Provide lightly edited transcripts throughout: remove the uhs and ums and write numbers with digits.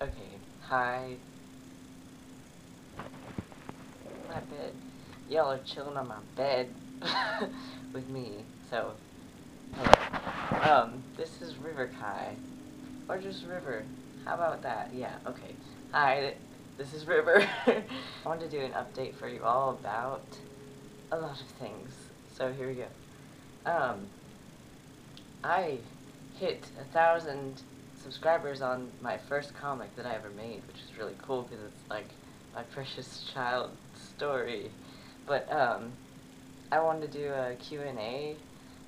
Okay, hi. My bed. Y'all are chilling on my bed with me. So, hello. This is River Kai. Or just River. How about that? Yeah, okay. Hi, this is River. I wanted to do an update for you all about a lot of things. So here we go. I hit 1,000 subscribers on my first comic that I ever made, which is really cool because it's like my precious child story. But I wanted to do a Q&A,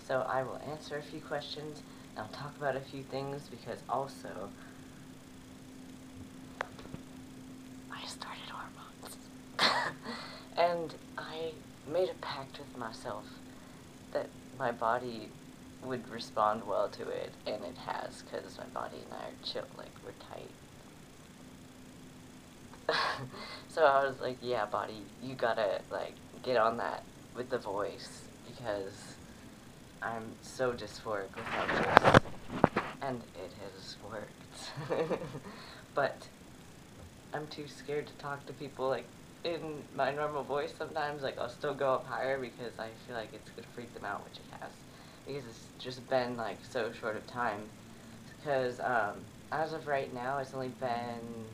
so I will answer a few questions and I'll talk about a few things because also I started hormones. And I made a pact with myself that my body would respond well to it, and it has, because my body and I are chill, like, we're tight. So I was like, yeah, body, you gotta, like, get on that with the voice, because I'm so dysphoric with my voice, and it has worked. But I'm too scared to talk to people, like, in my normal voice sometimes. Like, I'll still go up higher because I feel like it's gonna freak them out, which it has. Because it's just been, like, so short of time. Because, as of right now, it's only been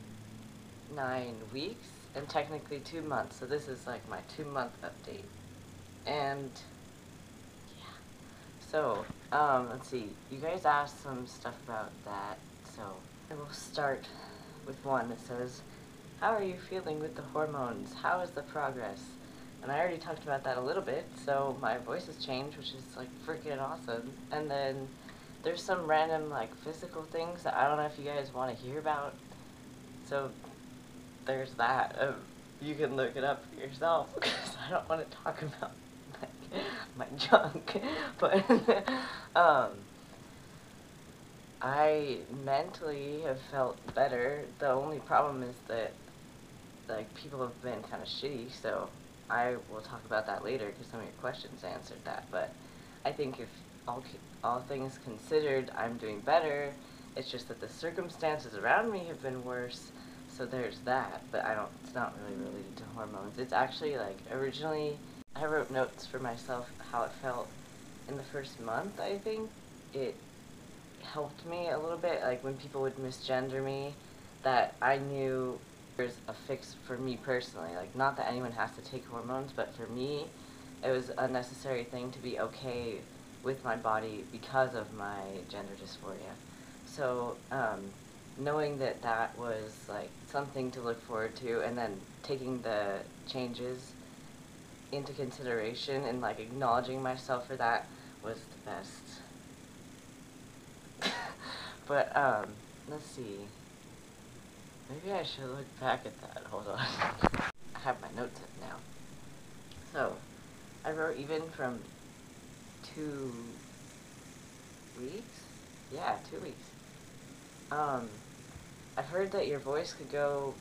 9 weeks, and technically 2 months, so this is, like, my 2-month update. And, yeah. So, let's see, you guys asked some stuff about that, so I will start with one that says, how are you feeling with the hormones? How is the progress? And I already talked about that a little bit, so my voice has changed, which is, like, freaking awesome. And then there's some random, like, physical things that I don't know if you guys want to hear about. So there's that. You can look it up for yourself, because I don't want to talk about, like, my junk. But, I mentally have felt better. The only problem is that, like, people have been kind of shitty, so I will talk about that later because some of your questions answered that. But I think if all things considered, I'm doing better. It's just that the circumstances around me have been worse, so there's that. But it's not really related to hormones. It's actually, like, originally I wrote notes for myself how it felt in the first month. I think it helped me a little bit, like when people would misgender me, that I knew there's a fix for me personally. Like, not that anyone has to take hormones, but for me, it was a necessary thing to be okay with my body because of my gender dysphoria. So, knowing that that was, like, something to look forward to, and then taking the changes into consideration and, like, acknowledging myself for that was the best. But, let's see. Maybe I should look back at that. Hold on. I have my notes up now. So, I wrote even from 2 weeks? Yeah, 2 weeks. I've heard that your voice could go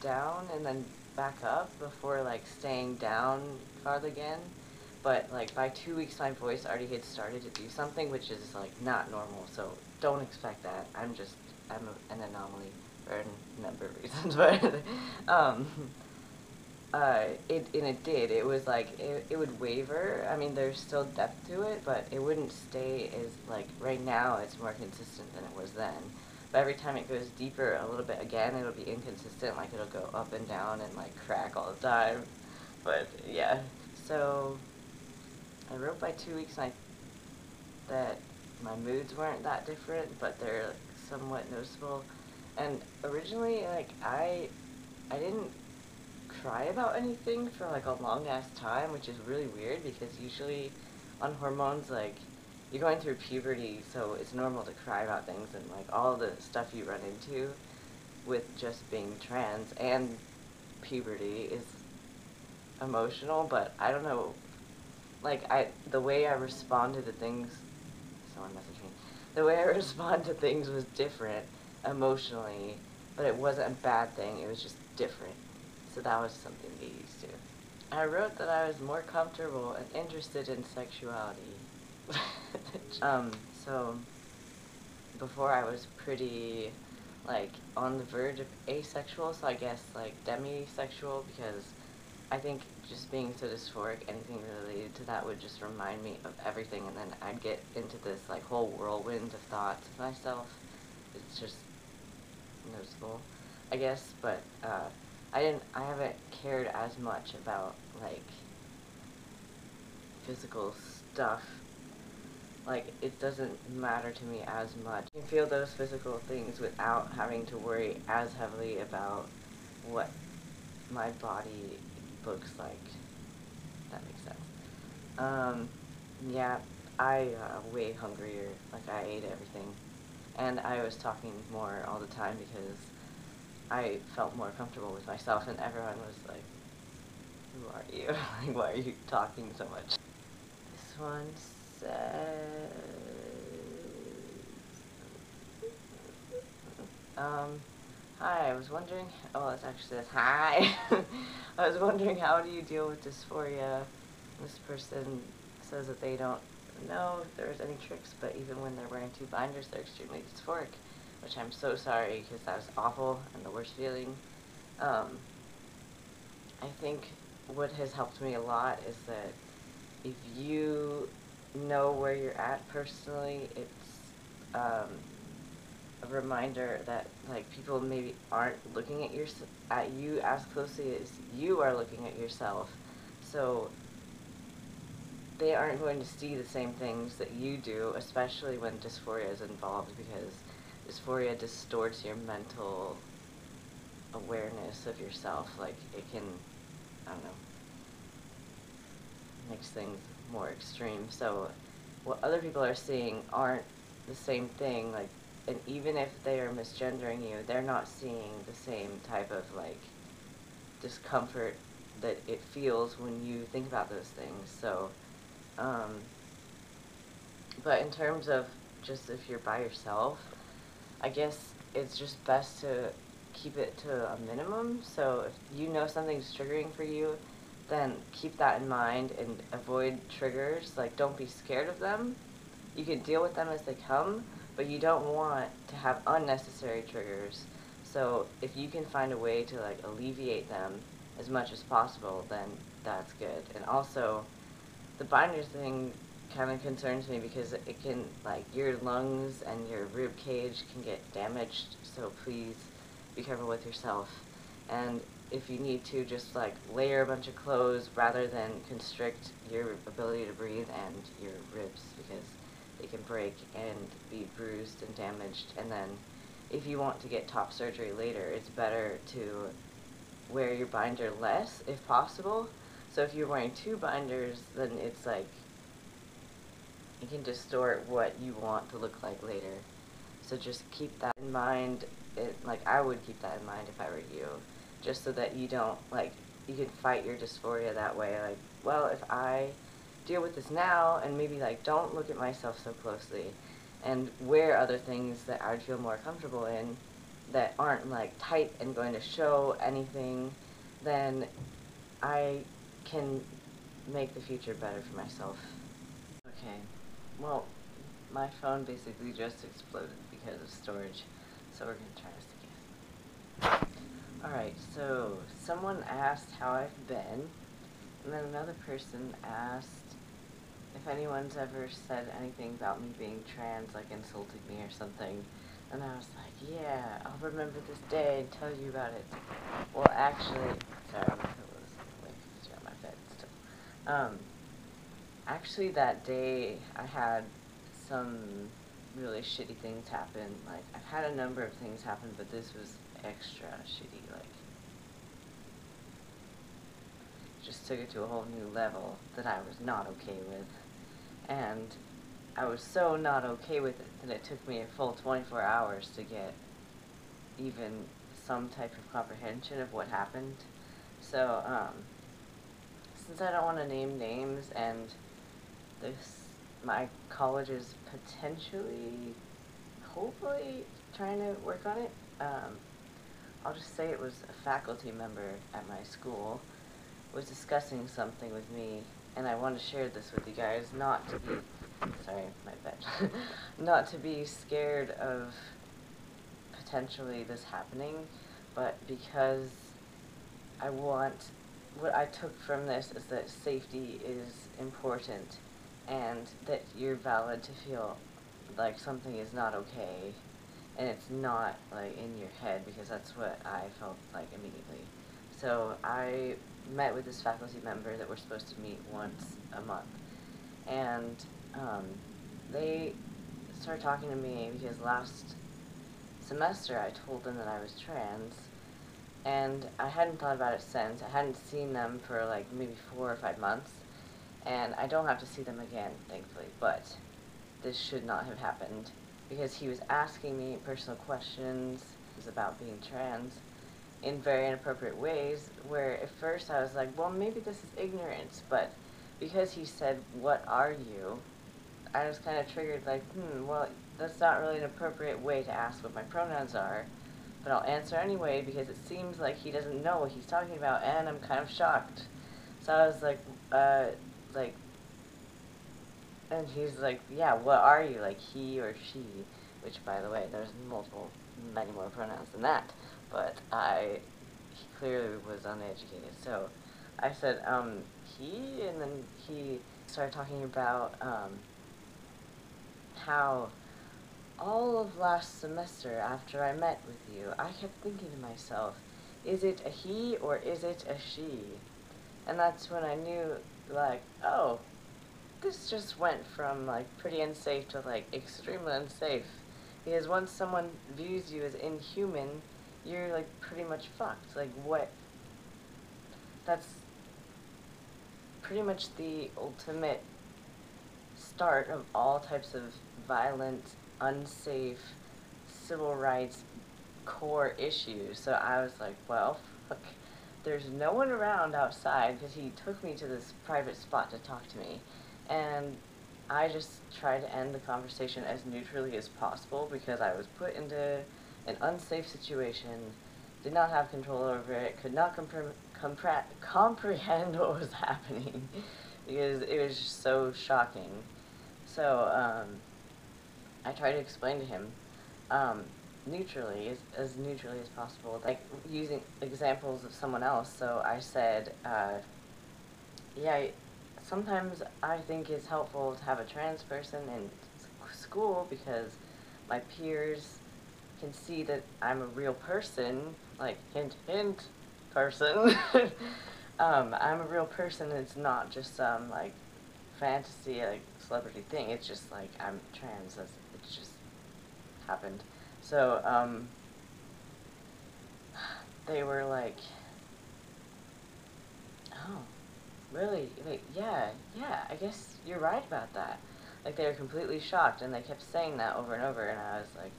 down and then back up before, like, staying down farther again. But, like, by 2 weeks my voice already had started to do something, which is, like, not normal, so don't expect that. I'm an anomaly for a number of reasons, but, it did. It was, like, it would waver. I mean, there's still depth to it, but it wouldn't stay as, like, right now it's more consistent than it was then. But every time it goes deeper a little bit again, it'll be inconsistent, like, it'll go up and down and, like, crack all the time. But, yeah. So, I wrote by 2 weeks that my moods weren't that different, but they're, like, somewhat noticeable. And originally, like, I didn't cry about anything for, like, a long-ass time, which is really weird because usually on hormones, like, you're going through puberty, so it's normal to cry about things, and, like, all the stuff you run into with just being trans and puberty is emotional, but I don't know, like, the way I responded to things, someone messaged me, the way I respond to things was different emotionally, but it wasn't a bad thing, it was just different. So that was something to get used to. I wrote that I was more comfortable and interested in sexuality. So before I was pretty, like on the verge of asexual, so I guess like demisexual, because I think just being so dysphoric, anything related to that would just remind me of everything, and then I'd get into this like whole whirlwind of thoughts of myself. It's just noticeable, I guess, but I haven't cared as much about like physical stuff. Like, it doesn't matter to me as much. I can feel those physical things without having to worry as heavily about what my body looks like. That makes sense. Yeah, I way hungrier. Like, I ate everything. And I was talking more all the time because I felt more comfortable with myself, and everyone was like, who are you? Like, why are you talking so much? This one says, hi, I was wondering, oh, it actually says, hi. I was wondering, how do you deal with dysphoria? This person says that they don't know if there's any tricks, but even when they're wearing two binders, they're extremely dysphoric, which I'm so sorry, because that was awful and the worst feeling. I think what has helped me a lot is that if you know where you're at personally, it's a reminder that like people maybe aren't looking at you as closely as you are looking at yourself, so they aren't going to see the same things that you do, especially when dysphoria is involved, because dysphoria distorts your mental awareness of yourself. Like, it can, I don't know, makes things more extreme. So what other people are seeing aren't the same thing, like, and even if they are misgendering you, they're not seeing the same type of like discomfort that it feels when you think about those things. So but in terms of just if you're by yourself, I guess it's just best to keep it to a minimum. So if you know something's triggering for you, then keep that in mind and avoid triggers. Like, don't be scared of them. You can deal with them as they come, but you don't want to have unnecessary triggers. So if you can find a way to like alleviate them as much as possible, then that's good. And also, the binder thing kind of concerns me because it can, like, your lungs and your rib cage can get damaged, so please be careful with yourself. And if you need to, just like layer a bunch of clothes rather than constrict your ability to breathe and your ribs, because they can break and be bruised and damaged. And then if you want to get top surgery later, it's better to wear your binder less if possible. So if you're wearing two binders, then it's like, it can distort what you want to look like later. So just keep that in mind. Like, I would keep that in mind if I were you, just so that you don't, like, you can fight your dysphoria that way. Like, well, if I deal with this now and maybe like don't look at myself so closely and wear other things that I would feel more comfortable in that aren't like tight and going to show anything, then I can make the future better for myself. Okay, well, my phone basically just exploded because of storage, so we're going to try this again. Alright, so someone asked how I've been, and then another person asked if anyone's ever said anything about me being trans, like insulted me or something. And I was like, yeah, I'll remember this day and tell you about it. Well, actually, sorry, my pillow's way around my bed still. Actually, that day I had some really shitty things happen. Like, I've had a number of things happen, but this was extra shitty. Like, just took it to a whole new level that I was not okay with. And I was so not okay with it that it took me a full 24 hours to get even some type of comprehension of what happened. So, since I don't want to name names, and my college is potentially, hopefully, trying to work on it, I'll just say it was a faculty member at my school was discussing something with me, and I want to share this with you guys, not to be, sorry, my bad, not to be scared of potentially this happening, but because what I took from this is that safety is important, and that you're valid to feel like something is not okay, and it's not like in your head, because that's what I felt like immediately. So I met with this faculty member that we're supposed to meet once a month, and they started talking to me because last semester I told them that I was trans, and I hadn't thought about it since. I hadn't seen them for like maybe 4 or 5 months, and I don't have to see them again, thankfully, but this should not have happened, because he was asking me personal questions about being trans in very inappropriate ways, where at first I was like, well, maybe this is ignorance, but because he said, what are you, I was kind of triggered, like, well, that's not really an appropriate way to ask what my pronouns are, but I'll answer anyway, because it seems like he doesn't know what he's talking about, and I'm kind of shocked. So I was like, and he's like, yeah, what are you, like, he or she, which, by the way, there's many more pronouns than that, but he clearly was uneducated. So I said, he, and then he started talking about, how all of last semester after I met with you, I kept thinking to myself, is it a he or is it a she? And that's when I knew, like, oh, this just went from, like, pretty unsafe to, like, extremely unsafe. Because once someone views you as inhuman, you're, like, pretty much fucked. Like, what? That's pretty much the ultimate start of all types of violent, unsafe, civil rights core issues. So I was like, well, fuck. There's no one around outside, because he took me to this private spot to talk to me. And I just tried to end the conversation as neutrally as possible, because I was put into an unsafe situation, did not have control over it, could not comprehend what was happening, because it was just so shocking. So I tried to explain to him neutrally, as neutrally as possible, like using examples of someone else. So I said, yeah, sometimes I think it's helpful to have a trans person in school, because my peers can see that I'm a real person, like, hint, hint, person. I'm a real person, and it's not just some, like, fantasy, like, celebrity thing. It's just, like, I'm trans, it just happened. So, they were like, oh, really? Like, yeah, I guess you're right about that. Like, they were completely shocked, and they kept saying that over and over, and I was like,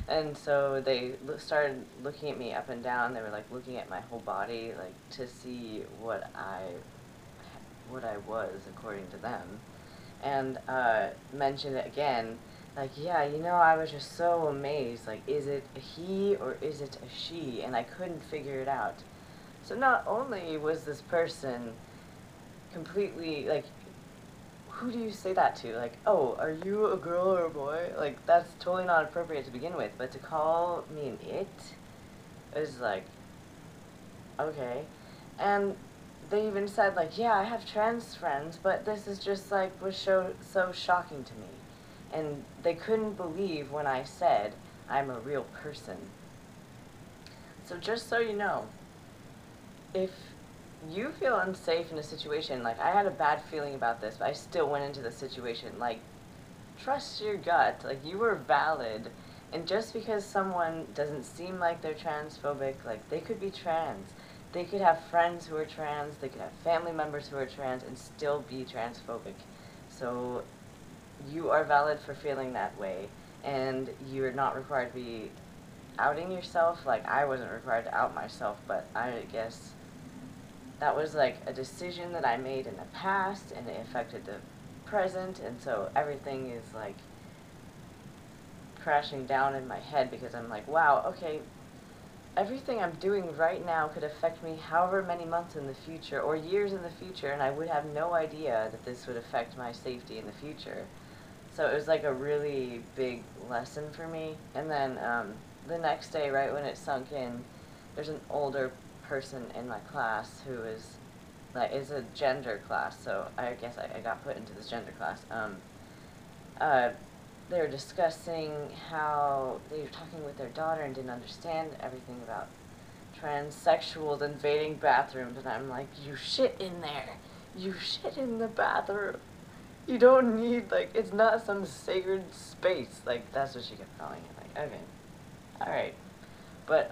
and so they started looking at me up and down. They were, like, looking at my whole body, like, to see what I was according to them, and mentioned it again, like, yeah, you know, I was just so amazed, like, is it a he or is it a she? And I couldn't figure it out. So not only was this person completely, like, who do you say that to? Like, oh, are you a girl or a boy? Like, that's totally not appropriate to begin with, but to call me an it is like, okay. And they even said, like, yeah, I have trans friends, but this is just, like, was so shocking to me. And they couldn't believe when I said, I'm a real person. So just so you know, if you feel unsafe in a situation, like, I had a bad feeling about this, but I still went into the situation, like, trust your gut, like, you were valid, and just because someone doesn't seem like they're transphobic, like, they could be trans. They could have friends who are trans, they could have family members who are trans, and still be transphobic. So you are valid for feeling that way, and you're not required to be outing yourself. Like, I wasn't required to out myself, but I guess that was, like, a decision that I made in the past, and it affected the present, and so everything is, like, crashing down in my head, because I'm like, wow, okay, everything I'm doing right now could affect me however many months in the future, or years in the future, and I would have no idea that this would affect my safety in the future. So it was like a really big lesson for me. And then the next day, right when it sunk in, there's an older person in my class who is like, it's a gender class, so I guess I got put into this gender class. Uh, they were discussing how they were talking with their daughter and didn't understand everything about transsexuals invading bathrooms, and I'm like, you shit in there. You shit in the bathroom. You don't need, like, it's not some sacred space. Like, that's what she kept calling it. Like, okay. Alright. But,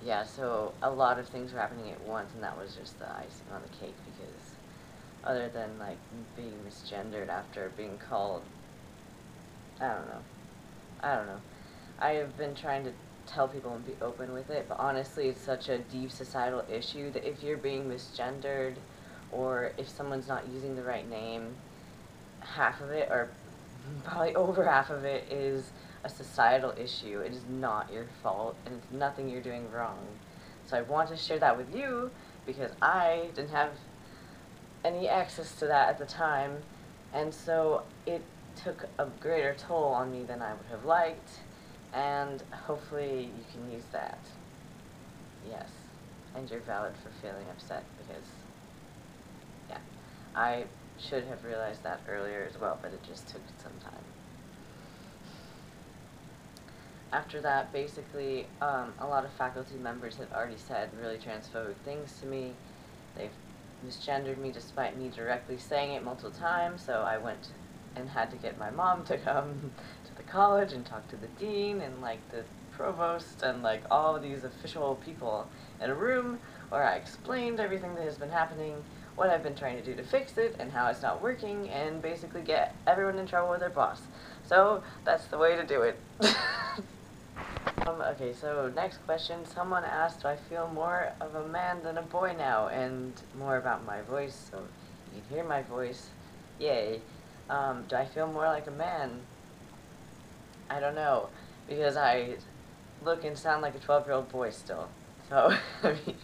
yeah, so a lot of things were happening at once, and that was just the icing on the cake, because other than, like, being misgendered after being called, I don't know. I don't know. I have been trying to tell people and be open with it, but honestly, it's such a deep societal issue that if you're being misgendered, or if someone's not using the right name, half of it, or probably over half of it, is a societal issue. It is not your fault, and it's nothing you're doing wrong. So I want to share that with you, because I didn't have any access to that at the time, and so it took a greater toll on me than I would have liked, and hopefully you can use that. Yes. And you're valid for feeling upset, because, yeah, I should have realized that earlier as well, but it just took some time. After that, basically, a lot of faculty members had already said really transphobic things to me. They've misgendered me despite me directly saying it multiple times, so I went and had to get my mom to come to the college and talk to the dean and, like, the provost and, like, all of these official people in a room where I explained everything that has been happening, what I've been trying to do to fix it, and how it's not working, and basically get everyone in trouble with their boss. So, that's the way to do it. Okay, so next question. Someone asked, do I feel more of a man than a boy now? And more about my voice, so you can hear my voice. Yay. Do I feel more like a man? I don't know, because I look and sound like a 12-year-old boy still. So, I mean,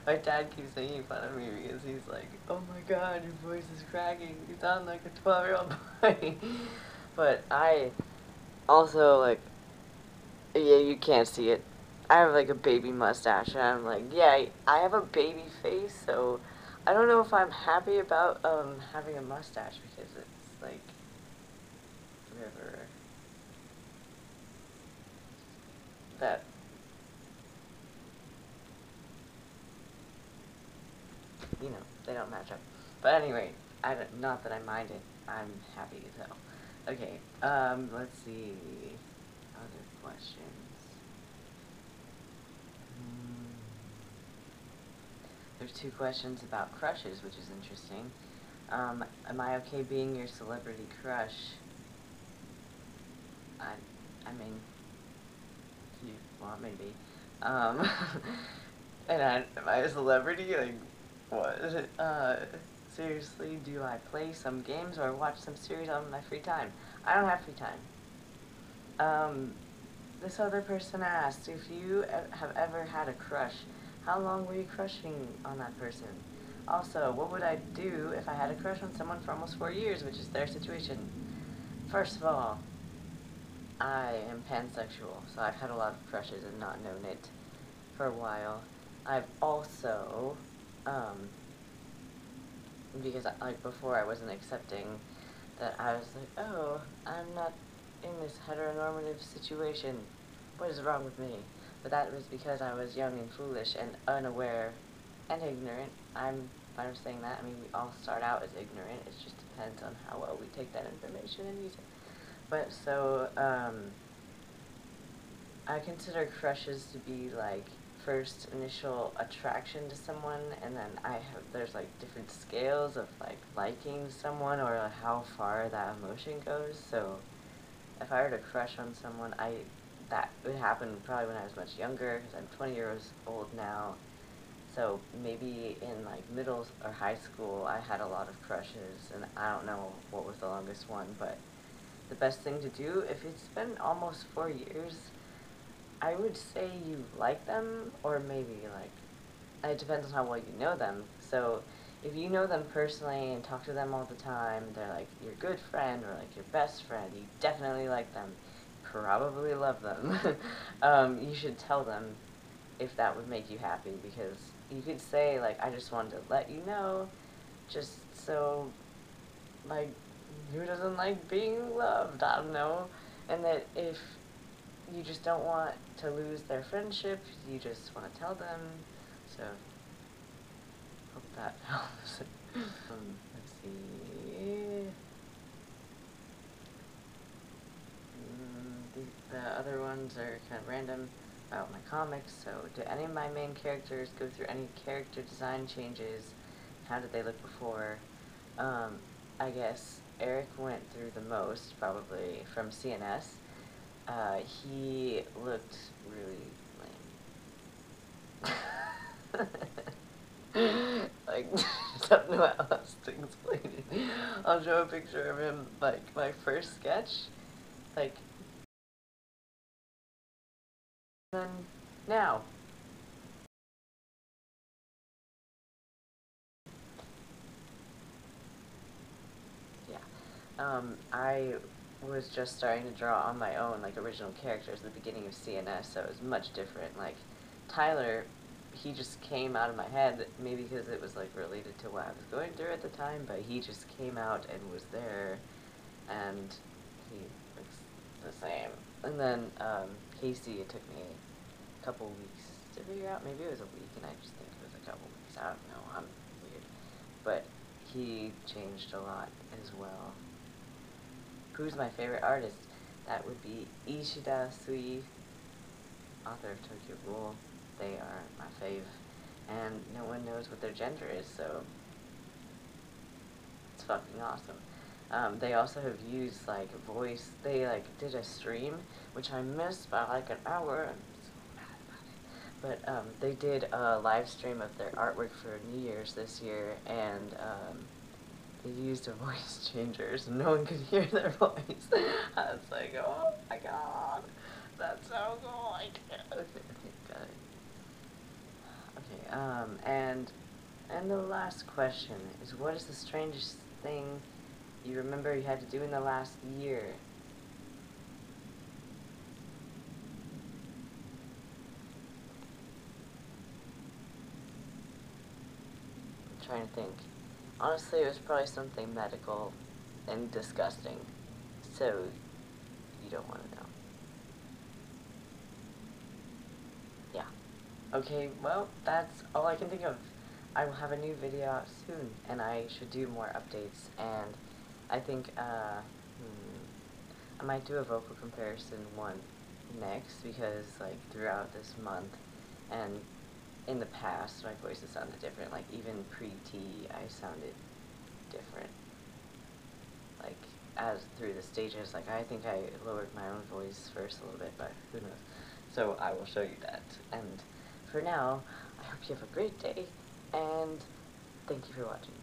my dad keeps making fun of me because he's like, oh my god, your voice is cracking. You sound like a 12-year-old boy. But I also, like, yeah, you can't see it. I have, like, a baby mustache, and I'm like, yeah, I have a baby face, so I don't know if I'm happy about, having a mustache, because it's, like, whatever. That, you know, they don't match up. But anyway, not that I mind it. I'm happy as hell. Okay, let's see. Other questions. There's 2 questions about crushes, which is interesting. Am I okay being your celebrity crush? I mean, if you want me to be. Am I a celebrity? Like, what? Seriously, do I play some games or watch some series on my free time? I don't have free time. This other person asked, if you have ever had a crush, how long were you crushing on that person? Also, what would I do if I had a crush on someone for almost 4 years, which is their situation? First of all, I am pansexual, so I've had a lot of crushes and not known it for a while. I've also, because, like, before I wasn't accepting that, I was like, oh, I'm not in this heteronormative situation. What is wrong with me? But that was because I was young and foolish and unaware and ignorant. I'm fine with saying that. I mean, we all start out as ignorant. It just depends on how well we take that information and use it. But so, I consider crushes to be, like, first initial attraction to someone, and then there's, like, different scales of, like, liking someone or, like, how far that emotion goes. So if I were to crush on someone, that would happen probably when I was much younger, because I'm 20 years old now. So maybe in, like, middle or high school, I had a lot of crushes, and I don't know what was the longest one, but the best thing to do, if it's been almost 4 years, I would say you like them, or maybe, like, it depends on how well you know them. So if you know them personally and talk to them all the time, they're like your good friend or like your best friend, you definitely like them, probably love them, you should tell them if that would make you happy, because you could say, like, I just wanted to let you know, just so, like, who doesn't like being loved? I don't know. And that if you just don't want to lose their friendship, you just want to tell them. So, hope that helps. Let's see. The other ones are kind of random about my comics. So, do any of my main characters go through any character design changes? How did they look before? I guess Eric went through the most, probably, from CNS. He looked really lame. Like, I don't know how else to explain it. I'll show a picture of him, like, my first sketch. Like, then, now. Yeah. I was just starting to draw on my own, like, original characters at the beginning of CNS, so it was much different. Like, Tyler, he just came out of my head, maybe because it was, like, related to what I was going through at the time, but he just came out and was there, and he looks the same. And then, Casey, it took me a couple weeks to figure out. Maybe it was a week, and I just think it was a couple weeks. I don't know, I'm weird. But he changed a lot as well. Who's my favorite artist? That would be Ishida Sui, author of Tokyo Ghoul. They are my fave, and no one knows what their gender is, so it's fucking awesome. They also have used, like, voice. They, like, did a stream, which I missed by, like, an hour. I'm so mad about it. But, they did a live stream of their artwork for New Year's this year, and, they used a voice changer so no one could hear their voice. I was like, oh my god, that's so cool. Okay, got it. Okay, and the last question is, what is the strangest thing you remember you had to do in the last year? I'm trying to think. Honestly, it was probably something medical and disgusting, so you don't want to know. Yeah. Okay, well, that's all I can think of. I will have a new video out soon, and I should do more updates, and I think, I might do a vocal comparison one next, because, like, throughout this month, and in the past, my voice has sounded different. Like, even pre-T, I sounded different. Like, as through the stages, like, I think I lowered my own voice first a little bit, but who knows. So I will show you that, and for now, I hope you have a great day, and thank you for watching.